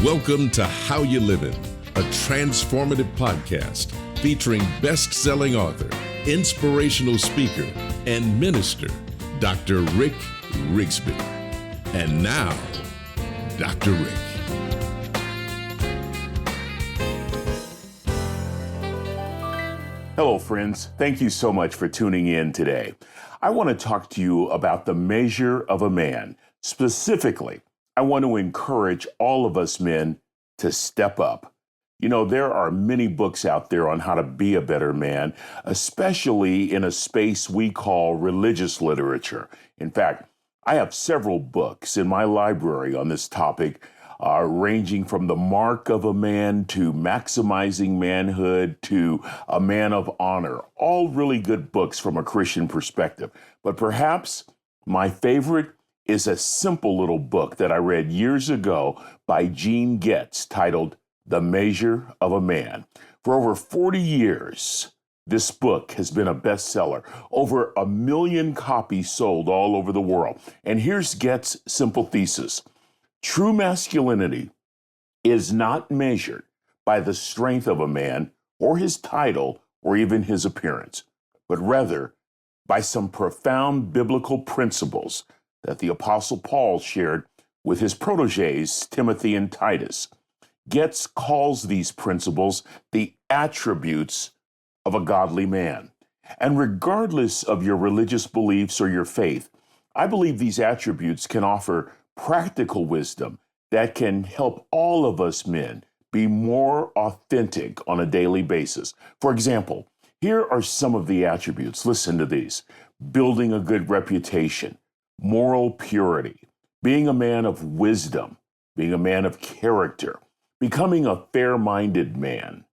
Welcome to How You Livin', a transformative podcast featuring best-selling author, inspirational speaker, and minister, Dr. Rick Rigsby. And now, Dr. Rick. Hello, friends. Thank you so much for tuning in today. I want to talk to you about the measure of a man. Specifically, I want to encourage all of us men to step up. You know, there are many books out there on how to be a better man, especially in a space we call religious literature. In fact, I have several books in my library on this topic, ranging from The Mark of a Man to Maximizing Manhood to A Man of Honor. All really good books from a Christian perspective. But perhaps my favorite is a simple little book that I read years ago by Gene Getz titled The Measure of a Man. For over 40 years, this book has been a bestseller. Over 1 million copies sold all over the world. And here's Getz's simple thesis. True masculinity is not measured by the strength of a man or his title or even his appearance, but rather by some profound biblical principles that the Apostle Paul shared with his protégés, Timothy and Titus. Getz calls these principles the attributes of a godly man. And regardless of your religious beliefs or your faith, I believe these attributes can offer practical wisdom that can help all of us men be more authentic on a daily basis. For example, here are some of the attributes. Listen to these. Building a good reputation, moral purity, being a man of wisdom, being a man of character, becoming a fair-minded man,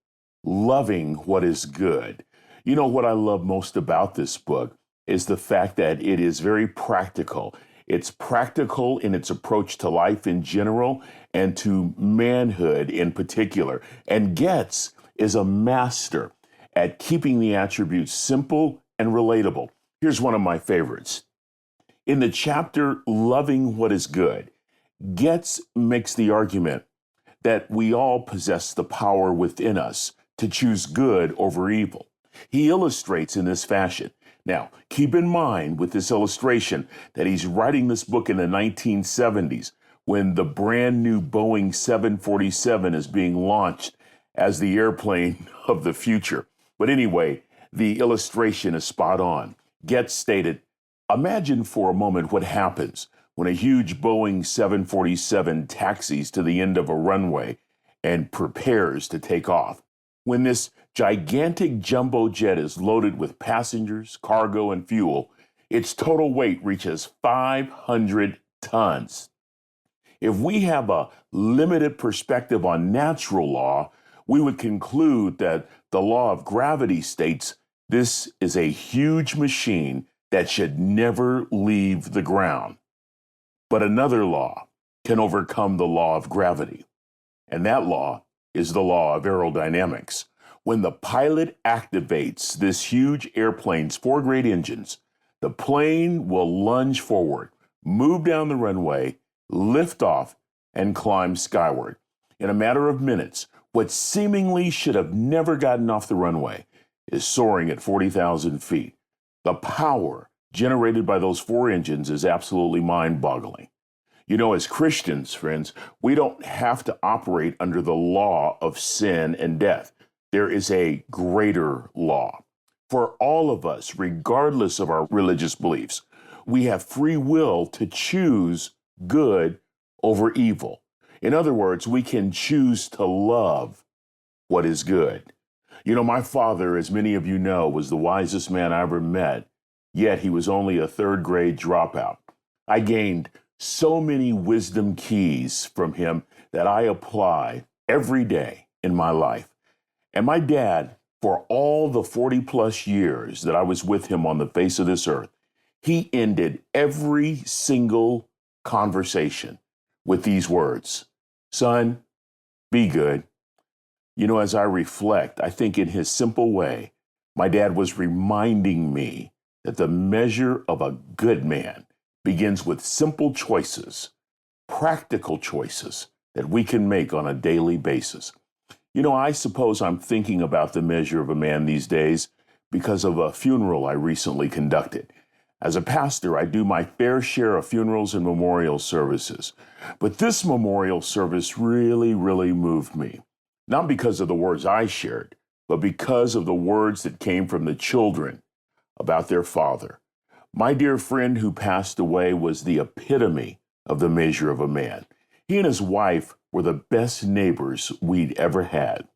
loving what is good. You know what I love most about this book is the fact that it is very practical. It's practical in its approach to life in general and to manhood in particular. And Getz is a master at keeping the attributes simple and relatable. Here's one of my favorites. In the chapter, Loving What is Good, Getz makes the argument that we all possess the power within us to choose good over evil. He illustrates in this fashion. Now, keep in mind with this illustration that he's writing this book in the 1970s when the brand new Boeing 747 is being launched as the airplane of the future. But anyway, the illustration is spot on. Getz stated, imagine for a moment what happens when a huge Boeing 747 taxis to the end of a runway and prepares to take off. When this gigantic jumbo jet is loaded with passengers, cargo, and fuel, its total weight reaches 500 tons. If we have a limited perspective on natural law, we would conclude that the law of gravity states this is a huge machine that should never leave the ground. But another law can overcome the law of gravity, and that law is the law of aerodynamics. When the pilot activates this huge airplane's 4 great engines, the plane will lunge forward, move down the runway, lift off, and climb skyward. In a matter of minutes, what seemingly should have never gotten off the runway is soaring at 40,000 feet. The power generated by those 4 engines is absolutely mind-boggling. You know, as Christians, friends, we don't have to operate under the law of sin and death. There is a greater law. For all of us, regardless of our religious beliefs, we have free will to choose good over evil. In other words, we can choose to love what is good. You know, my father, as many of you know, was the wisest man I ever met, yet he was only a 3rd grade dropout. I gained so many wisdom keys from him that I apply every day in my life. And my dad, for all the 40 plus years that I was with him on the face of this earth, he ended every single conversation with these words, son, be good. You know, as I reflect, I think in his simple way, my dad was reminding me that the measure of a good man begins with simple choices, practical choices that we can make on a daily basis. You know, I suppose I'm thinking about the measure of a man these days because of a funeral I recently conducted. As a pastor, I do my fair share of funerals and memorial services. But this memorial service really moved me. Not because of the words I shared, but because of the words that came from the children about their father. My dear friend who passed away was the epitome of the measure of a man. He and his wife were the best neighbors we'd ever had.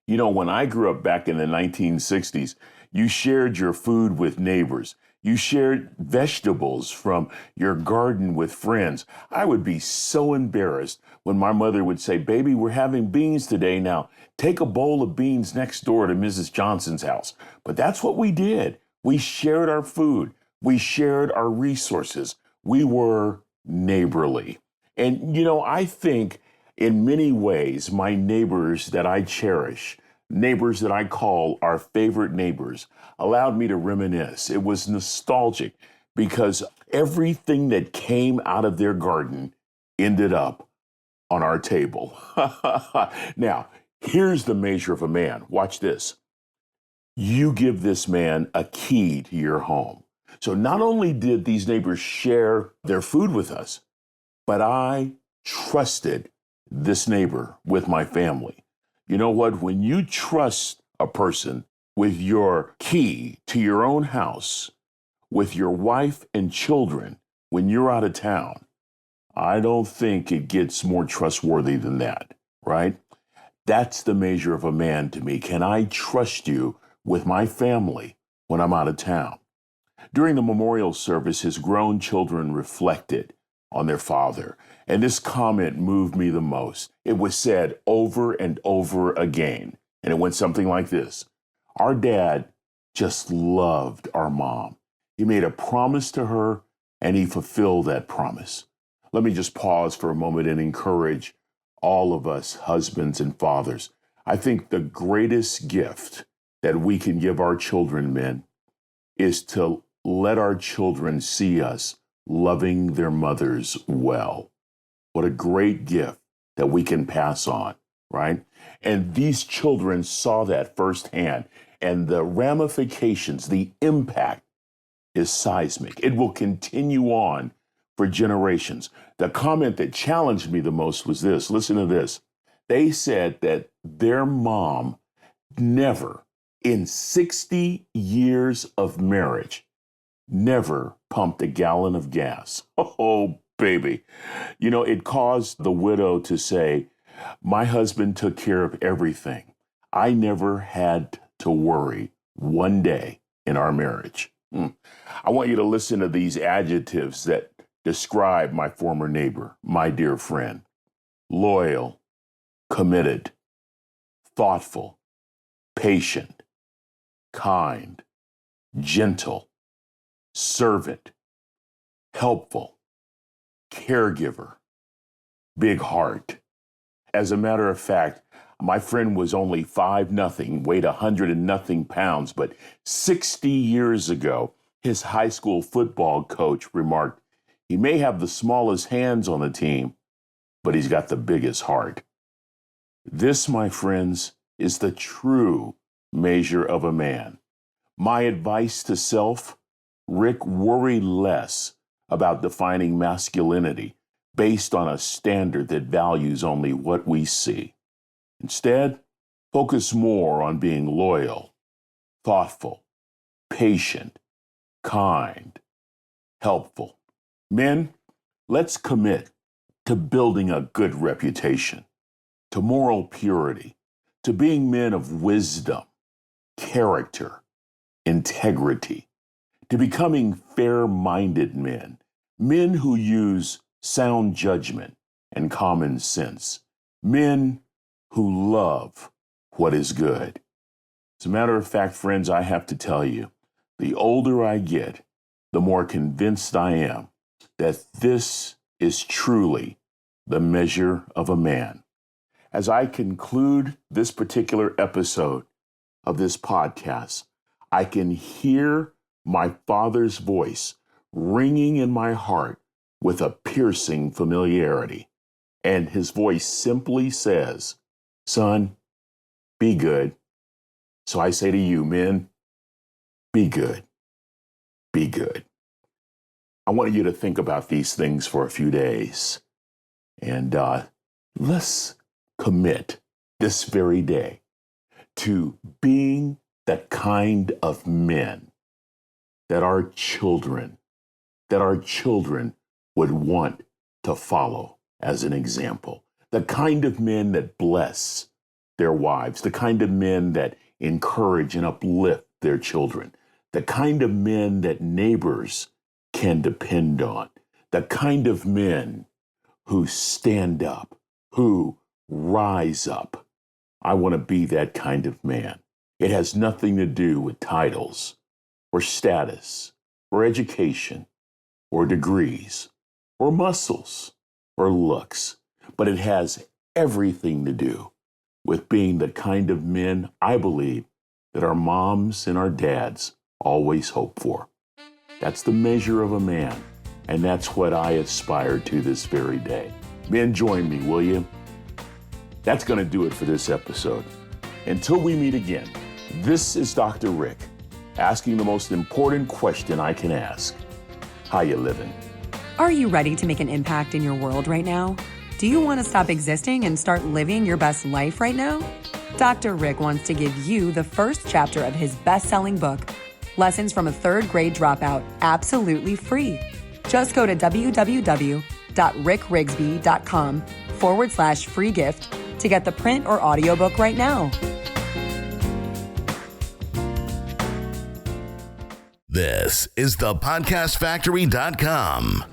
You know, when I grew up back in the 1960s, you shared your food with neighbors. You shared vegetables from your garden with friends. I would be so embarrassed when my mother would say, "Baby, we're having beans today. Now take a bowl of beans next door to Mrs. Johnson's house." But that's what we did. We shared our food. We shared our resources. We were neighborly. And, you know, I think in many ways, my neighbors that I cherish, neighbors that I call our favorite neighbors, allowed me to reminisce. It was nostalgic because everything that came out of their garden ended up on our table. Now, here's the measure of a man. Watch this. You give this man a key to your home. So not only did these neighbors share their food with us, but I trusted this neighbor with my family. You know what? When you trust a person with your key to your own house, with your wife and children, when you're out of town, I don't think it gets more trustworthy than that, right? That's the measure of a man to me. Can I trust you with my family when I'm out of town? During the memorial service, his grown children reflected on their father. And this comment moved me the most. It was said over and over again. And it went something like this. Our dad just loved our mom. He made a promise to her and he fulfilled that promise. Let me just pause for a moment and encourage all of us husbands and fathers. I think the greatest gift that we can give our children, men, is to let our children see us loving their mothers well. What a great gift that we can pass on, right? And these children saw that firsthand, and the ramifications, the impact is seismic. It will continue on for generations. The comment that challenged me the most was this. Listen to this. They said that their mom never, in 60 years of marriage, never pumped a gallon of gas. Oh, baby. You know, it caused the widow to say, my husband took care of everything. I never had to worry one day in our marriage. I want you to listen to these adjectives that describe my former neighbor, my dear friend. Loyal, committed, thoughtful, patient, kind, gentle, servant, helpful, caregiver, big heart. As a matter of fact, my friend was only 5'0", weighed 100 and nothing pounds, but 60 years ago, his high school football coach remarked, he may have the smallest hands on the team, but he's got the biggest heart. This, my friends, is the true measure of a man. My advice to self, Rick, worry less about defining masculinity based on a standard that values only what we see. Instead, focus more on being loyal, thoughtful, patient, kind, helpful. Men, let's commit to building a good reputation, to moral purity, to being men of wisdom, character, integrity, to becoming fair-minded men, men who use sound judgment and common sense, men who love what is good. As a matter of fact, friends, I have to tell you, the older I get, the more convinced I am that this is truly the measure of a man. As I conclude this particular episode of this podcast, I can hear my Father's voice ringing in my heart with a piercing familiarity. And his voice simply says, son, be good. So I say to you, men, be good. Be good. I want you to think about these things for a few days. And let's commit this very day to being the kind of men that our children would want to follow as an example. The kind of men that bless their wives, the kind of men that encourage and uplift their children, the kind of men that neighbors can depend on, the kind of men who stand up, who rise up. I want to be that kind of man. It has nothing to do with titles or status or education or degrees or muscles or looks, but it has everything to do with being the kind of men I believe that our moms and our dads always hope for. That's the measure of a man, and that's what I aspire to this very day. Men, join me, will you? That's going to do it for this episode. Until we meet again, this is Dr. Rick asking the most important question I can ask. How you living? Are you ready to make an impact in your world right now? Do you want to stop existing and start living your best life right now? Dr. Rick wants to give you the first chapter of his best-selling book, Lessons from a Third Grade Dropout, absolutely free. Just go to www.rickrigsby.com/free gift to get the print or audiobook right now. This is thepodcastfactory.com.